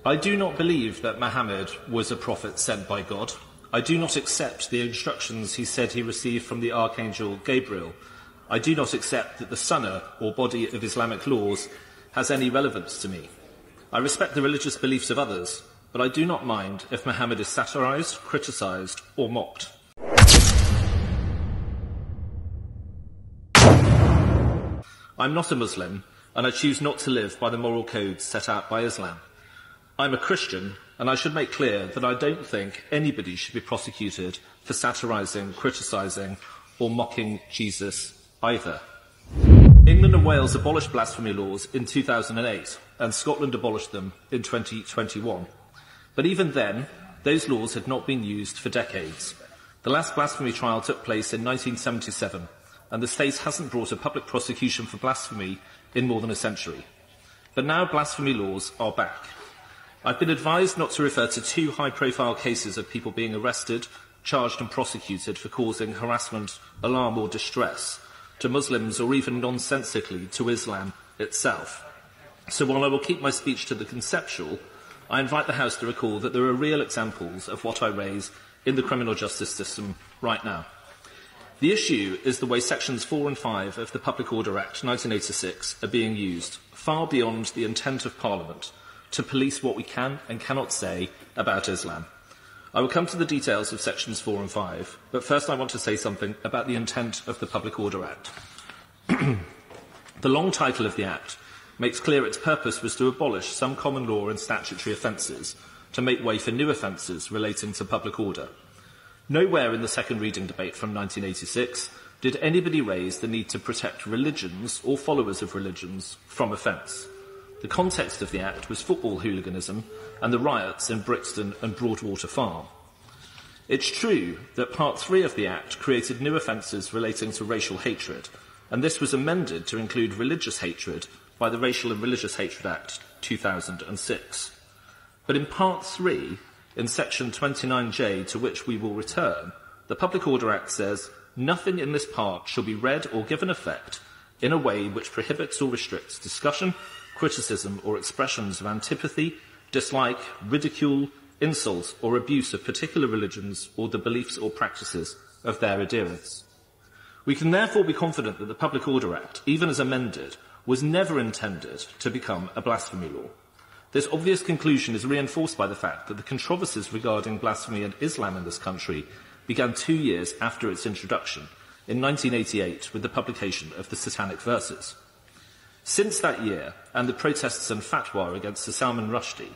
I do not believe that Muhammad was a prophet sent by God. I do not accept the instructions he said he received from the Archangel Gabriel. I do not accept that the sunnah, or body of Islamic laws, has any relevance to me. I respect the religious beliefs of others, but I do not mind if Muhammad is satirized, criticized, or mocked. I'm not a Muslim, and I choose not to live by the moral codes set out by Islam. I'm a Christian, and I should make clear that I don't think anybody should be prosecuted for satirizing, criticizing, or mocking Jesus either. England and Wales abolished blasphemy laws in 2008, and Scotland abolished them in 2021. But even then, those laws had not been used for decades. The last blasphemy trial took place in 1977, and the state hasn't brought a public prosecution for blasphemy in more than a century. But now blasphemy laws are back. I've been advised not to refer to two high-profile cases of people being arrested, charged and prosecuted for causing harassment, alarm or distress to Muslims or even nonsensically to Islam itself. So while I will keep my speech to the conceptual, I invite the House to recall that there are real examples of what I raise in the criminal justice system right now. The issue is the way Sections 4 and 5 of the Public Order Act 1986 are being used, far beyond the intent of Parliament, to police what we can and cannot say about Islam. I will come to the details of Sections 4 and 5, but first I want to say something about the intent of the Public Order Act. The long title of the Act makes clear its purpose was to abolish some common law and statutory offences to make way for new offences relating to public order. Nowhere in the second reading debate from 1986 did anybody raise the need to protect religions or followers of religions from offence. The context of the Act was football hooliganism and the riots in Brixton and Broadwater Farm. It's true that Part 3 of the Act created new offences relating to racial hatred, and this was amended to include religious hatred by the Racial and Religious Hatred Act 2006. But in Part 3, in Section 29J, to which we will return, the Public Order Act says, "Nothing in this part shall be read or given effect in a way which prohibits or restricts discussion, criticism or expressions of antipathy, dislike, ridicule, insult or abuse of particular religions or the beliefs or practices of their adherents." We can therefore be confident that the Public Order Act, even as amended, was never intended to become a blasphemy law. This obvious conclusion is reinforced by the fact that the controversies regarding blasphemy and Islam in this country began 2 years after its introduction, in 1988, with the publication of the Satanic Verses. Since that year, and the protests and fatwa against Sir Salman Rushdie,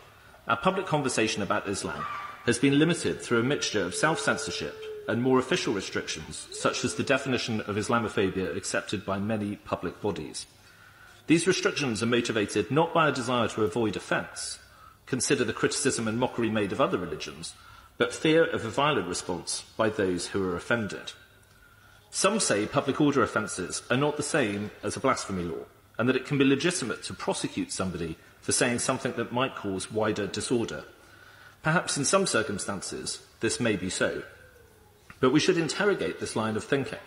our public conversation about Islam has been limited through a mixture of self-censorship and more official restrictions, such as the definition of Islamophobia accepted by many public bodies. These restrictions are motivated not by a desire to avoid offence, consider the criticism and mockery made of other religions, but fear of a violent response by those who are offended. Some say public order offences are not the same as a blasphemy law, and that it can be legitimate to prosecute somebody for saying something that might cause wider disorder. Perhaps in some circumstances this may be so, but we should interrogate this line of thinking.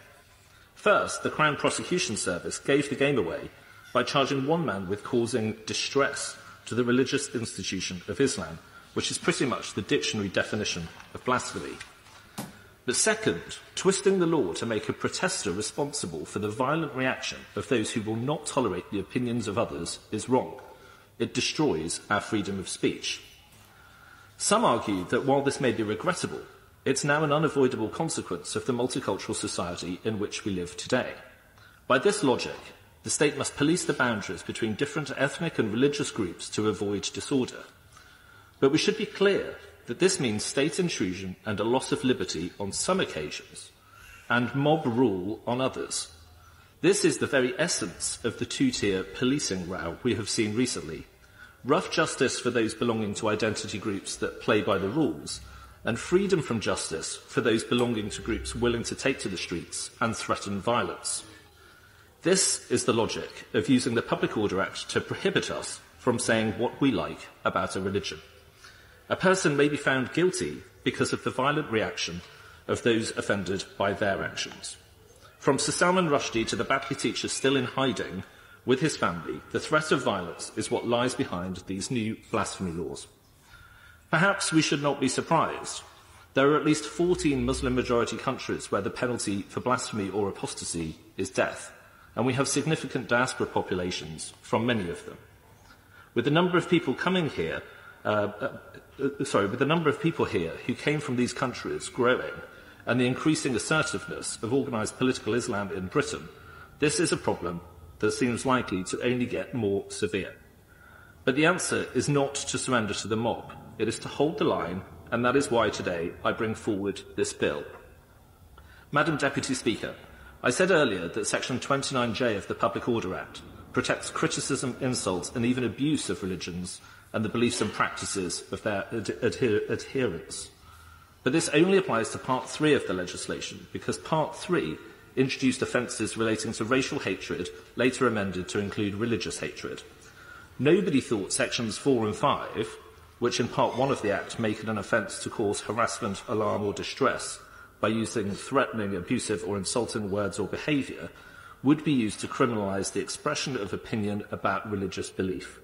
First, the Crown Prosecution Service gave the game away by charging one man with causing distress to the religious institution of Islam, which is pretty much the dictionary definition of blasphemy. But second, twisting the law to make a protester responsible for the violent reaction of those who will not tolerate the opinions of others is wrong. It destroys our freedom of speech. Some argue that while this may be regrettable, it's now an unavoidable consequence of the multicultural society in which we live today. By this logic, the state must police the boundaries between different ethnic and religious groups to avoid disorder. But we should be clear that this means state intrusion and a loss of liberty on some occasions, and mob rule on others. This is the very essence of the two-tier policing row we have seen recently. Rough justice for those belonging to identity groups that play by the rules, and freedom from justice for those belonging to groups willing to take to the streets and threaten violence. This is the logic of using the Public Order Act to prohibit us from saying what we like about a religion. A person may be found guilty because of the violent reaction of those offended by their actions. From Sir Salman Rushdie to the Batley teacher still in hiding with his family, the threat of violence is what lies behind these new blasphemy laws. Perhaps we should not be surprised. There are at least 14 Muslim-majority countries where the penalty for blasphemy or apostasy is death, and we have significant diaspora populations from many of them. With the number of people coming here, with the number of people here who came from these countries growing, and the increasing assertiveness of organised political Islam in Britain, this is a problem that seems likely to only get more severe. But the answer is not to surrender to the mob. It is to hold the line, and that is why today I bring forward this bill. Madam Deputy Speaker, I said earlier that Section 29J of the Public Order Act protects criticism, insult and even abuse of religions and the beliefs and practices of their adherents. But this only applies to Part 3 of the legislation, because Part 3 introduced offences relating to racial hatred, later amended to include religious hatred. Nobody thought Sections 4 and 5, which in Part 1 of the Act make it an offence to cause harassment, alarm or distress by using threatening, abusive or insulting words or behaviour, would be used to criminalise the expression of opinion about religious belief.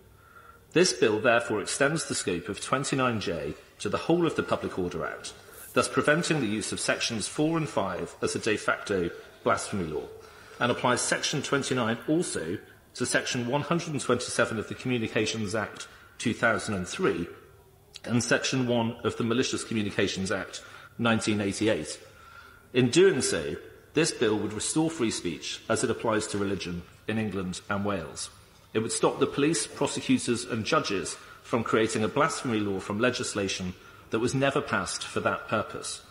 This bill therefore extends the scope of 29J to the whole of the Public Order Act, thus preventing the use of Sections 4 and 5 as a de facto blasphemy law, and applies Section 29 also to Section 127 of the Communications Act 2003 and Section 1 of the Malicious Communications Act 1988. In doing so, this bill would restore free speech as it applies to religion in England and Wales. It would stop the police, prosecutors and judges from creating a blasphemy law from legislation that was never passed for that purpose.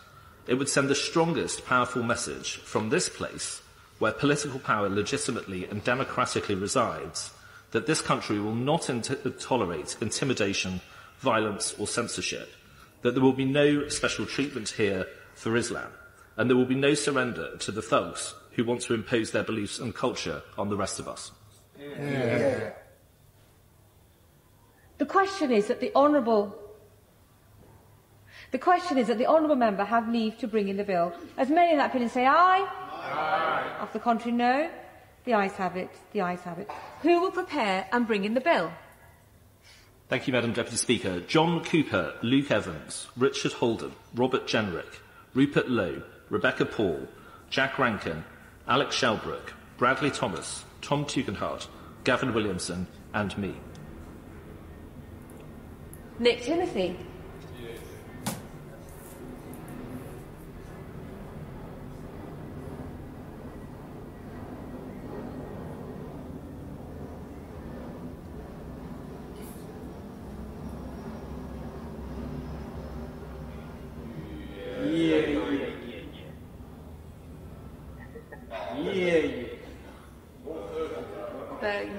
It would send the strongest powerful message from this place, where political power legitimately and democratically resides, that this country will not tolerate intimidation, violence or censorship, that there will be no special treatment here for Islam, and there will be no surrender to the thugs who want to impose their beliefs and culture on the rest of us. Yeah. The question is that the honourable member have leave to bring in the bill. As many in that opinion say aye. Aye. Of the contrary, no. The ayes have it. The ayes have it. Who will prepare and bring in the bill? Thank you, Madam Deputy Speaker. John Cooper, Luke Evans, Richard Holden, Robert Jenrick, Rupert Lowe, Rebecca Paul, Jack Rankin, Alex Shelbrook, Bradley Thomas, Tom Tugendhat, Gavin Williamson and me. Nick Timothy.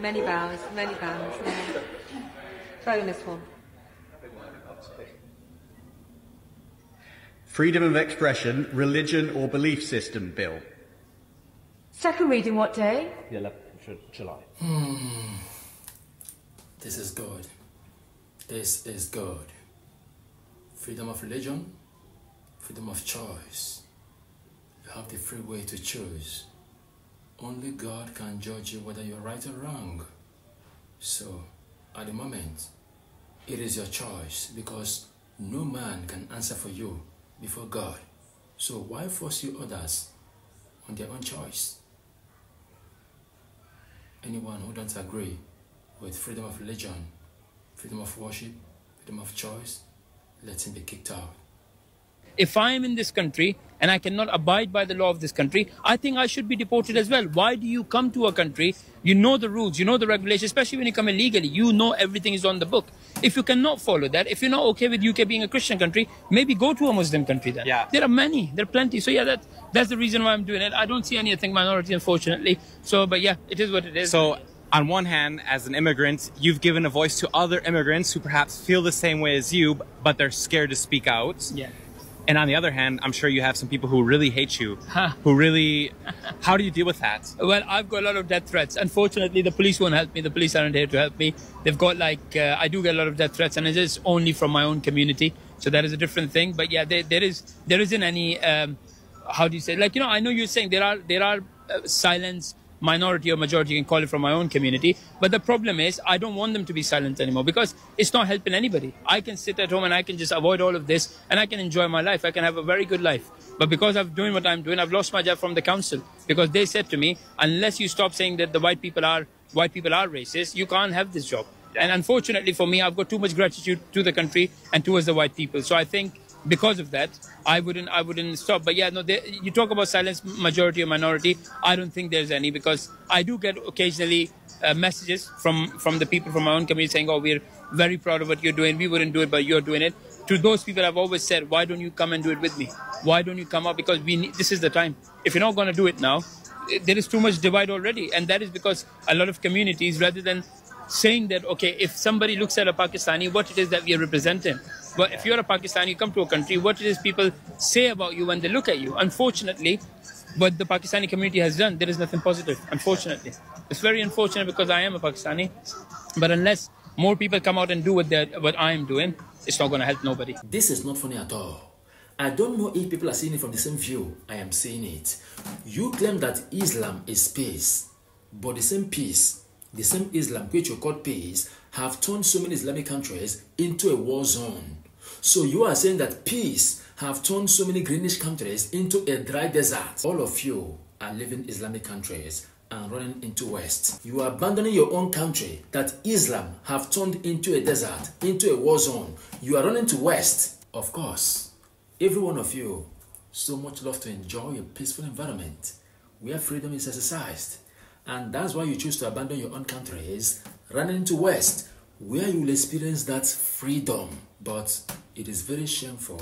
Many bows, many bows. Yeah. Bonus one. Freedom of Expression, Religion or Belief System Bill. Second reading what day? The 11th of July. This is good. This is good. Freedom of religion, freedom of choice. You have the free way to choose. Only God can judge you whether you're right or wrong. So, at the moment, it is your choice, because no man can answer for you before God. So why force you others on their own choice? Anyone who doesn't agree with freedom of religion, freedom of worship, freedom of choice, let him be kicked out. If I am in this country and I cannot abide by the law of this country, I think I should be deported as well. Why do you come to a country, you know the rules, you know the regulations, especially when you come illegally, you know everything is on the book. If you cannot follow that, if you're not okay with UK being a Christian country, maybe go to a Muslim country then. Yeah. There are many, there are plenty. So yeah, that's the reason why I'm doing it. I don't see any ethnic minority, unfortunately. So, but yeah, it is what it is. So, on one hand, as an immigrant, you've given a voice to other immigrants who perhaps feel the same way as you, but they're scared to speak out. Yeah. And on the other hand, I'm sure you have some people who really hate you, who really... How do you deal with that? Well, I've got a lot of death threats. Unfortunately, the police won't help me. The police aren't here to help me. They've got I do get a lot of death threats, and it is only from my own community. So that is a different thing. But yeah, there isn't any, how do you say, I know you're saying there are silence minority or majority, you can call it, from my own community. But the problem is, I don't want them to be silent anymore because it's not helping anybody. I can sit at home and I can just avoid all of this and I can enjoy my life. I can have a very good life. But because I'm doing what I'm doing, I've lost my job from the council because they said to me, unless you stop saying that the white people are racist, you can't have this job. And unfortunately for me, I've got too much gratitude to the country and towards the white people. So I think because of that, I wouldn't stop. But yeah, no, you talk about silence, majority or minority. I don't think there's any, because I do get occasionally messages from the people from my own community saying, oh, we're very proud of what you're doing. We wouldn't do it, but you're doing it. To those people, I've always said, why don't you come and do it with me? Why don't you come up? Because this is the time. If you're not going to do it now, there is too much divide already. And that is because a lot of communities, rather than saying that, okay, if somebody looks at a Pakistani, what it is that we are representing. But if you're a Pakistani, you come to a country, what it is people say about you when they look at you. Unfortunately, what the Pakistani community has done, there is nothing positive, unfortunately. It's very unfortunate because I am a Pakistani. But unless more people come out and do what I am doing, it's not going to help nobody. This is not funny at all. I don't know if people are seeing it from the same view I am seeing it. You claim that Islam is peace, but the same peace, the same Islam which you call peace, have turned so many Islamic countries into a war zone. So you are saying that peace have turned so many greenish countries into a dry desert. All of you are living Islamic countries and running into West. You are abandoning your own country that Islam have turned into a desert, into a war zone. You are running to West. Of course, every one of you so much love to enjoy a peaceful environment where freedom is exercised. And that's why you choose to abandon your own countries, running into West, where you will experience that freedom. But it is very shameful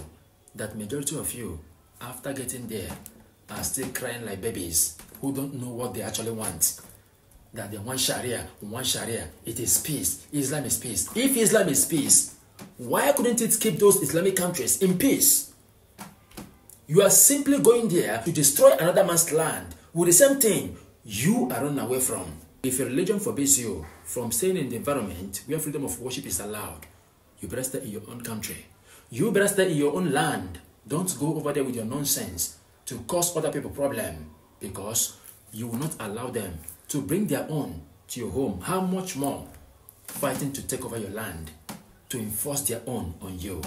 that majority of you, after getting there, are still crying like babies who don't know what they actually want. That they want Sharia, it is peace, Islam is peace. If Islam is peace, why couldn't it keep those Islamic countries in peace? You are simply going there to destroy another man's land with the same thing you are running away from. If your religion forbids you from staying in the environment where freedom of worship is allowed, you better stay in your own country. You better stay in your own land. Don't go over there with your nonsense to cause other people problem, because you will not allow them to bring their own to your home. How much more fighting to take over your land, to enforce their own on you?